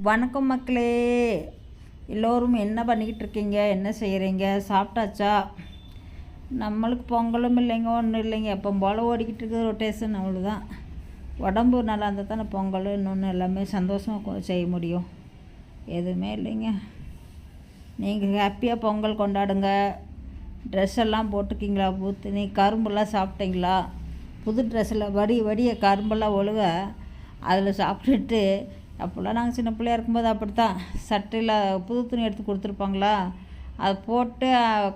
வணக்கம் மக்களே, எல்லோரும் என்ன பண்ணிக்கிட்டு இருக்கீங்க? என்ன செய்கிறீங்க? சாப்பிட்டாச்சா? நம்மளுக்கு பொங்கலும் இல்லைங்க, ஒன்றும் இல்லைங்க. எப்போ போல் ஓடிக்கிட்டு இருக்குது ரொட்டேஷன், அவ்வளோதான். உடம்பு நல்லா இருந்தால் தானே பொங்கல் இன்னொன்று எல்லாமே சந்தோஷமாக செய்ய முடியும். எதுவுமே இல்லைங்க. நீங்கள் ஹாப்பியாக பொங்கல் கொண்டாடுங்க. ட்ரெஸ் எல்லாம் போட்டுக்கிங்களா? நீ கரும்புலாம் சாப்பிட்டீங்களா? புது ட்ரெஸ்ஸில் வடிய கரும்பெல்லாம் ஒழுக அதில் சாப்பிட்டுட்டு, அப்போல்லாம் நாங்கள் சின்ன பிள்ளையா இருக்கும்போது அப்படித்தான். சட்டையில் புது துணி எடுத்து கொடுத்துருப்பாங்களா, அதை போட்டு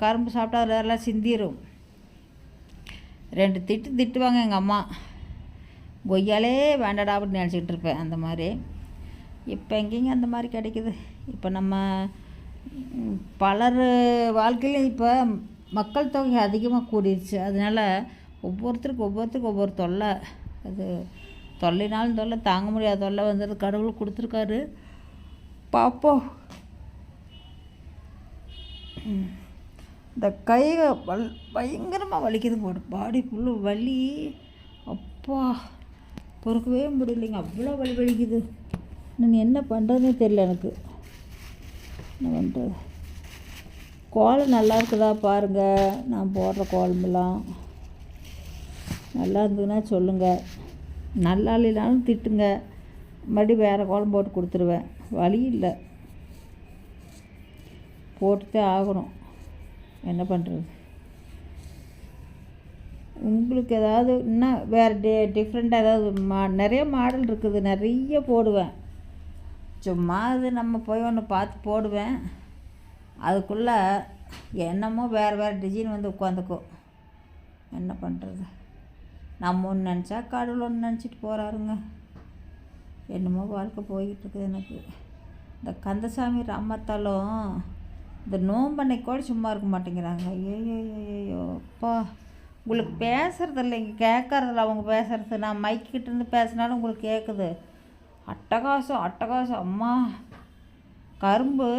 கரும்பு சாப்பிட்டா அதெல்லாம் சிந்திரும். 2 திட்டுவாங்க எங்கள் அம்மா. கொய்யாலே வேண்டாடா அப்படின்னு நினச்சிக்கிட்டு இருப்பேன். அந்த மாதிரி இப்போ எங்கேங்க அந்த மாதிரி கிடைக்குது? இப்போ நம்ம பலர் வாழ்க்கையிலும் இப்போ மக்கள் தொகை அதிகமாக கூடிடுச்சு. அதனால் ஒவ்வொருத்தருக்கு ஒவ்வொரு தொல்லை. அது தொல்லைனாலும் தொல்லை, தாங்க முடியாத தொல்லை வந்துடுது. கடவுள் கொடுத்துருக்காரு, பார்ப்போம். இந்த கையை பயங்கரமாக வலிக்குதுங்க. ஒரு பாடி ஃபுல்லு வலி. அப்பா பொறுக்கவே முடியலைங்க, அவ்வளோ வலி வலிக்குது. நான் என்ன பண்ணுறதுனே தெரியல எனக்கு. என்ன பண்ணுறது? கோலம் நல்லா இருக்குதா பாருங்கள். நான் போடுற கோலமெல்லாம் நல்லா இருந்ததுன்னா சொல்லுங்கள். நல்லா இல்லைனாலும் திட்டுங்க, மறுபடியும் வேறு கோலம் போட்டு கொடுத்துருவேன். வழி இல்லை, போட்டுத்தே ஆகணும். என்ன பண்ணுறது? உங்களுக்கு ஏதாவது இன்னும் வேறு டிஃப்ரெண்ட்டாக ஏதாவது நிறைய மாடல் இருக்குது, நிறைய போடுவேன். சும்மா அது நம்ம போய் ஒன்று பார்த்து போடுவேன். அதுக்குள்ளே என்னமோ வேறு டிசைன் வந்து உட்காந்துக்கும். என்ன பண்ணுறது? நம்ம ஒன்று நினச்சா கடவுள் ஒன்று நினச்சிட்டு போகிறாருங்க. என்னமோ வாழ்க்கை போய்கிட்டு இருக்குது எனக்கு. இந்த கந்தசாமி ராமத்தாலும் இந்த நோம்பன்னைக்கு கூட சும்மா இருக்க மாட்டேங்கிறாங்க. ஐயோ அப்பா, உங்களுக்கு பேசுகிறது இல்லைங்க, கேட்கறதில்ல அவங்க பேசுகிறது. நான் மைக்கிட்டேருந்து பேசினாலும் உங்களுக்கு கேட்குது. அட்டகாசம் அம்மா. கரும்பு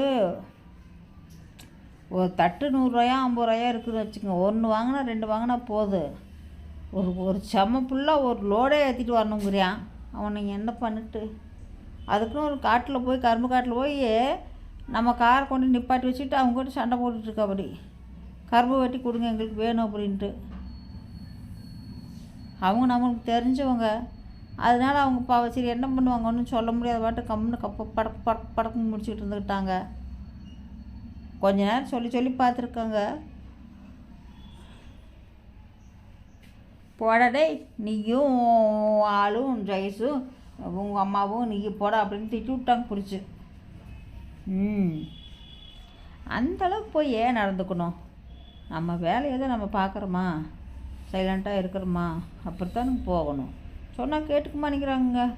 ஒரு தட்டு 100 ரூபாயா 50 ரூபாயா இருக்குதுன்னு வச்சுக்கோங்க. 1 வாங்கினா 2 வாங்கினா போதும். ஒரு செம்ம ஃபுல்லாக ஒரு லோடே ஏற்றிட்டு வரணுங்கிறான். அவனுங்க என்ன பண்ணிட்டு, அதுக்குன்னு ஒரு காட்டில் போய் கரும்பு காட்டில் போய் நம்ம காரை கொண்டு நிப்பாட்டி வச்சுட்டு அவங்க கூட சண்டை போட்டுட்ருக்கா. அப்படி கரும்பு வெட்டி கொடுங்க எங்களுக்கு வேணும் அப்படின்ட்டு. அவங்க நம்மளுக்கு தெரிஞ்சவங்க, அதனால் அவங்க சரி என்ன பண்ணுவாங்க, ஒன்றும் சொல்ல முடியாத பாட்டு கம்முன்னு படக்குன்னு முடிச்சுட்டு இருந்துக்கிட்டாங்க. கொஞ்ச நேரம் சொல்லி பார்த்துருக்காங்க. போடடே, நீயும் ஆளும் ஜெயஸும் உங்கள் அம்மாவும் நீ போட அப்படின்னு திட்டி விட்டாங்க பிடிச்சி. அந்தளவுக்கு போய் ஏன் நடந்துக்கணும்? நம்ம வேலையை தான் நம்ம பார்க்குறோமா, சைலண்ட்டாக இருக்கிறோமா, அப்படித்தான் போகணும். சொன்னால் கேட்டுக்க மாட்டேங்கிறாங்க,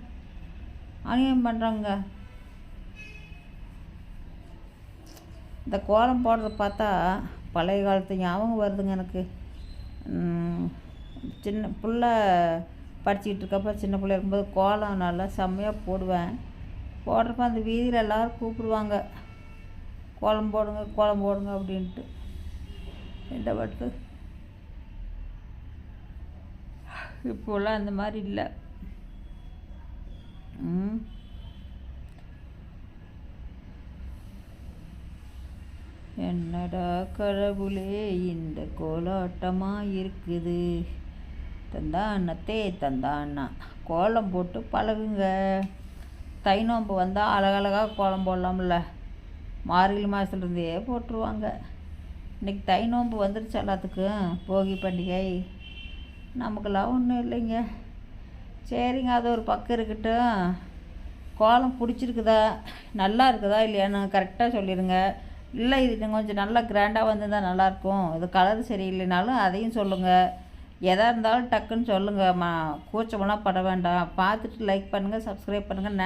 அநியாயம் பண்ணுறாங்க. இந்த கோலம் போடுறத பார்த்தா பழைய காலத்து ஞாபகம் வருதுங்க எனக்கு. சின்ன பிள்ளை படிச்சுக்கிட்டு இருக்கப்போ, சின்ன பிள்ளை இருக்கும்போது கோலம் நல்லா செம்மையாக போடுவேன். போடுறப்ப அந்த வீதியில் எல்லோரும் கூப்பிடுவாங்க, கோலம் போடுங்க அப்படின்ட்டு. என்ன பட்டு இப்போலாம் அந்த மாதிரி இல்லை. என்னடா கடவுளே, இந்த கோலாட்டமாக இருக்குது. தந்தாண்ணா கோலம் போட்டு பழகுங்க. தை நோம்பு வந்தால் அழகழகாக கோலம் போடலாம்ல. மார்கழி மாதத்துலேருந்தே போட்டுருவாங்க. இன்றைக்கி தை நோம்பு வந்துருச்சு எல்லாத்துக்கும், போகி பண்டிகை. நமக்கெல்லாம் ஒன்றும் இல்லைங்க. சரிங்க, அது ஒரு பக்கம் இருக்கட்டும். கோலம் பிடிச்சிருக்குதா, நல்லா இருக்குதா இல்லையான்னு கரெக்டாக சொல்லிடுங்க. இல்லை இது கொஞ்சம் நல்லா கிராண்டாக வந்திருந்தால் நல்லாயிருக்கும், இது கலர் சரியில்லைனாலும் அதையும் சொல்லுங்கள். எதாக இருந்தாலும் டக்குன்னு சொல்லுங்கள். கூச்சமெல்லாம் பட வேண்டாம். பார்த்துட்டு லைக் பண்ணுங்கள், சப்ஸ்கிரைப் பண்ணுங்கள்.